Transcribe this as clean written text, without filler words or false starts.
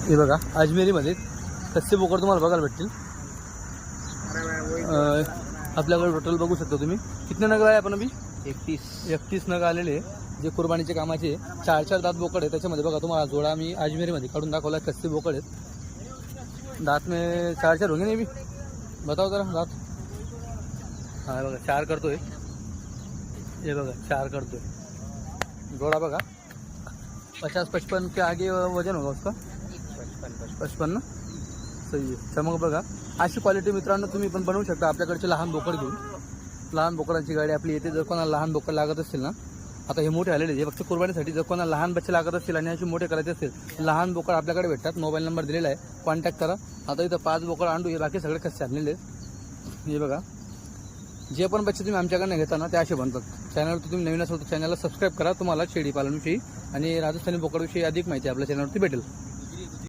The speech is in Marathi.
हे बघा अजमेरीमध्ये कच्चे बोकड तुम्हाला बघायला भेटतील। आपल्याकडे टोटल बघू शकता तुम्ही कितने नग आहे आपण अभी 31 नग आलेले जे कुर्बानीचे कामाचे 4 दात बोकड आहे। त्याच्यामध्ये बघा तुम्हाला जोडा मी अजमेरीमध्ये काढून दाखवला कच्चे बोकड आहेत। दात में 4 होंगे नहीं भी बताओ जरा दात। हाँ बघा 4 करतोय, ये बघा 4 करतोय। जोड़ा बघा 50-55 के आगे वजन होगा उसका 55 ना, सही आहे। चमक बघा अशी क्वालिटी मित्रांनो तुम्ही पण बनवू शकता आपल्याकडचे लहान बोकड घेऊन। लहान बोकडांची गाडी आपली येते। जर कोणाला लहान बोकड लागत असतील ना, आता हे मोठे आलेले जे फक्त कुर्बानीसाठी, जर कोणाला लहान बच्चे लागत असतील आणि असे मोठे करायचे असतील लहान बोकड आपल्याकडे भेटतात। मोबाईल नंबर दिलेला आहे, कॉन्टॅक्ट करा। आता इथं 5 बोकड आणू, हे बाकी सगळे कसे आणलेले हे बघा। जे पण बच्चे तुम्ही आमच्याकडनं घेताना ते असे बनतात। चॅनलवरती तुम्ही नवीन असाल तर चॅनलला सबस्क्राईब करा। तुम्हाला शेळी पालनविषयी आणि राजस्थानी बोकडविषयी अधिक माहिती आपल्या चॅनलवरती भेटेल।